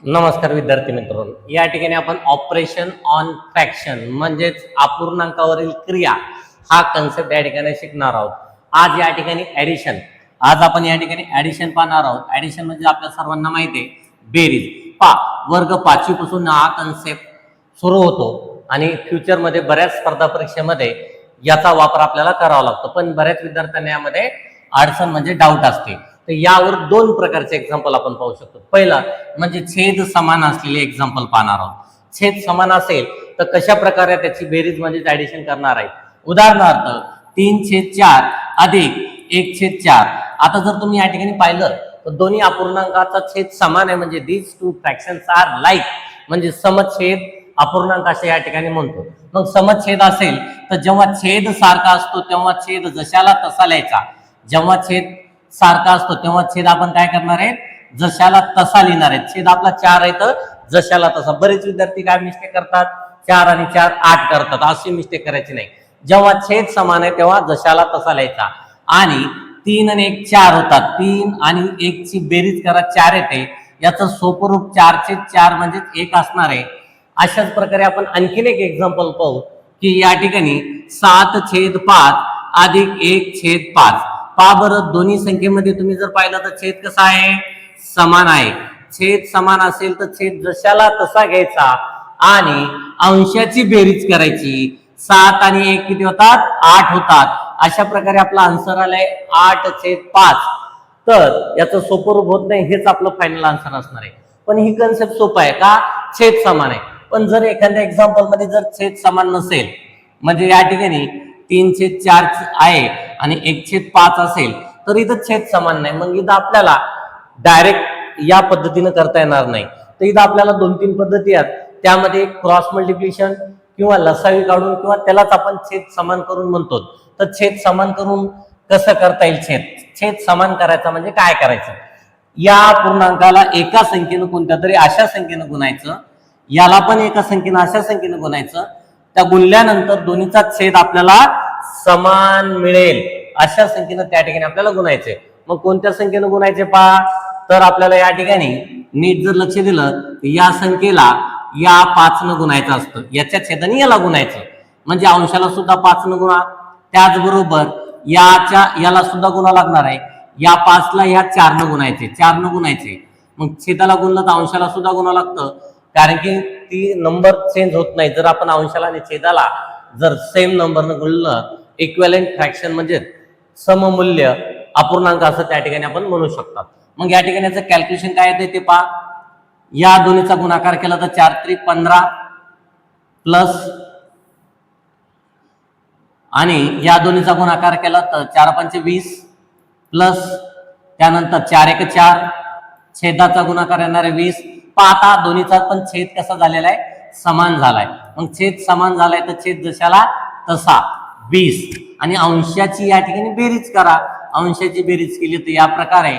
नमस्कार विद्यार्थी मित्रांनो, या ठिकाणी आपण ऑपरेशन ऑन फ्रॅक्शन म्हणजेच अपूर्णांकावरील क्रिया हा कन्सेप्ट या ठिकाणी शिकणार आहोत। आज या ठिकाणी ऍडिशन, आज आपण या ठिकाणी ऍडिशन पाहणार आहोत। ऍडिशन म्हणजे आपल्या सर्वांना माहिती आहे बेरीज। वर्ग 5वी पासून हा कन्सेप्ट सुरू होतो आणि फ्युचर मध्ये बऱ्याच स्पर्धा परीक्षेमध्ये याचा वापर आपल्याला करावा लागतो, पण बऱ्याच विद्यार्थ्यांना यामध्ये अडचण म्हणजे डाऊट असते। तर यावर दोन प्रकारचे एक्झाम्पल आपण पाहू शकतो। पहिला म्हणजे छेद समान असलेले एक्झाम्पल पाहणार आहोत। छेद समान असेल तर कशा प्रकारे त्याची बेरीज म्हणजे ऍडिशन करणार आहे। उदाहरणार्थ 3/4 अधिक 1/4। आता जर तुम्ही या ठिकाणी पाहिलं तर दोन्ही अपूर्णांकाचा छेद समान आहे, म्हणजे these two fractions are like, म्हणजे समछेद अपूर्णांक असे या ठिकाणी म्हणतो। मग समछेद असेल तर जेव्हा छेद सारखा असतो तेव्हा छेद जशाला तसा लिहायचा। जेव्हा छेद सारखा असतो तेव्हा छेद आपण काय करणार आहे, जशाला तसा लिहिणार आहे। छेद आपला 4 आहे तर जशाला तसा। बरेच विद्यार्थी काय मिस्टेक करतात, 4 आणि 4 8 करतात, अशी मिस्टेक करायची नाही। जेव्हा छेद समान आहे तेव्हा जशाला तसा लिहायचा। आणि 3 आणि 1 4 होतात, 3 आणि 1 ची बेरीज करा 4 येते, याचं सोपं रूप 4/4 म्हणजे 1 असणार आहे। अशाच प्रकारे आपण आणखीन एक एक्झाम्पल पाहू की या ठिकाणी 7/5 अधिक 1/5। पहा बरं, दोन्ही संख्येमध्ये तुम्ही जर पाहिलं तर छेद कसा आहे, समान आहे। छेद समान असेल तर छेद जशाला तसा घ्यायचा आणि अंशाची बेरीज करायची। 7 आणि 1 किती होतात, 8 होतात। अशा प्रकारे आपला आन्सर आलाय 8/5। तर याचं सोपं रूप होत नाही, हेच आपलं फायनल आन्सर असणार आहे। पण ही कन्सेप्ट सोपं आहे का, छेद समान आहे। पण जर एखाद्या एक्झाम्पल मध्ये जर छेद समान नसेल, म्हणजे या ठिकाणी 3/4 आहे आणि 1/5 असेल तर इथं छेद समान नाही, मग इथं आपल्याला डायरेक्ट या पद्धतीने करता येणार नाही। तर इथं आपल्याला 2-3 पद्धती आहेत, त्यामध्ये क्रॉस मल्टिप्लिकेशन किंवा लसावी काढून किंवा त्यालाच आपण छेद समान करून म्हणतो। तर छेद समान करून कसं करता येईल, छेद समान करायचा म्हणजे काय करायचं, या पूर्णांकाला एका संख्येनं कोणत्या तरी अशा संख्येनं गुणायचं, याला पण एका संख्येनं अशा संख्येनं गुणायचं, त्या गुणल्यानंतर दोन्हीचा छेद आपल्याला समान मिळेल अशा संख्येनं त्या ठिकाणी आपल्याला गुणायचे। मग कोणत्या संख्येनं गुणायचे पहा, तर आपल्याला या ठिकाणी नीट जर लक्ष दिलं तर या संख्येला या 5 न गुणायचं असतं, याच्या छेदाने याला गुणायचं, म्हणजे अंशाला सुद्धा 5 न गुणा। त्याचबरोबर याला सुद्धा गुणा लागणार आहे, या 5 ला ह्या 4 न गुणायचे, 4 न गुणायचे। मग छेदाला गुणलं तर अंशाला सुद्धा गुणा लागतं, कारण की ती नंबर चेंज होत नाही। जर आपण अंशाला आणि छेदाला जर सेम नंबरनं गुणलं, इक्विव्हॅलेंट फ्रॅक्शन म्हणजे सममूल्य अपूर्णांक असं त्या ठिकाणी आपण म्हणू शकतात। मग या ठिकाणी याचं कॅल्क्युलेशन काय येते ते पहा, या दोन्हीचा गुणाकार केला तर 4×3 15 प्लस, आणि या दोन्हीचा गुणाकार केला तर 4×5 20 प्लस, त्यानंतर 4×1 4, छेदाचा गुणाकार येणार आहे 20। आता दोन्हीचा पण छेद कसा झालेला आहे, समान झालाय। मग छेद समान झालाय तर छेद जशाला तसा 20, आणि अंशाची या ठिकाणी बेरीज करा। अंशाची बेरीज केली तर या प्रकारे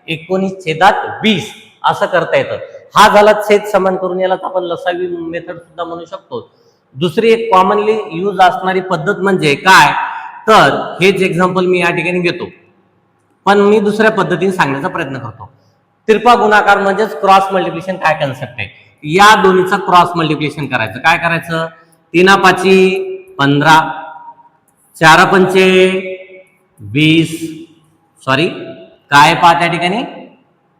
19/20 असं करता येतं। हा झाला छेद समान करून, याला आपण लसावी मेथड सुद्धा म्हणू शकतो। दुसरी एक कॉमनली यूज असणारी पद्धत म्हणजे काय, तर हेच एक्झाम्पल मी या ठिकाणी घेतो, पण मी दुसऱ्या पद्धतीने सांगण्याचा प्रयत्न करतो। तिरपा गुणाकार म्हणजेच क्रॉस मल्टिप्लिकेशन काय कन्सेप्ट आहे, या दोन्हीचा क्रॉस मल्टिप्लिकेशन करायचं। काय करायचं, 3×5 15, 4×5 20, सॉरी काय पहा त्या ठिकाणी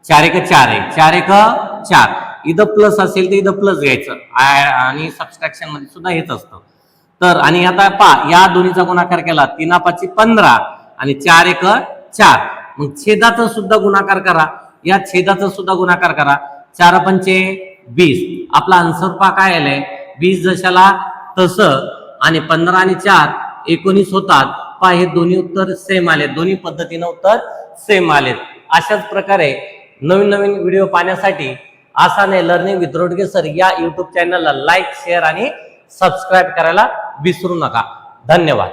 4×1 4 आहे, 4×1 4, इथं प्लस असेल तर इथं प्लस घ्यायचं, आणि सबस्ट्रॅक्शन मध्ये सुद्धा हेच असतं। तर आणि आता पहा, या दोन्हीचा गुणाकार केला 3×5 15 आणि 4×1 4, मग छेदाचा सुद्धा गुणाकार करा, या छेदाचा सुद्धा गुणाकार करा, 4×5 20। आपला आन्सर पहा काय आलंय, 20 जशाला तसं, आणि 15 आणि 4 19 होतात। पहा हे दोन्ही उत्तर सेम आले, दोन्ही पद्धतीनं उत्तर सेम आलेत। अशाच प्रकारे नवीन नवीन व्हिडिओ पाहण्यासाठी आसान आहे लर्निंग विथ रोडगे सर या यूट्यूब चॅनलला लाईक, शेअर आणि सबस्क्राईब करायला विसरू नका। धन्यवाद।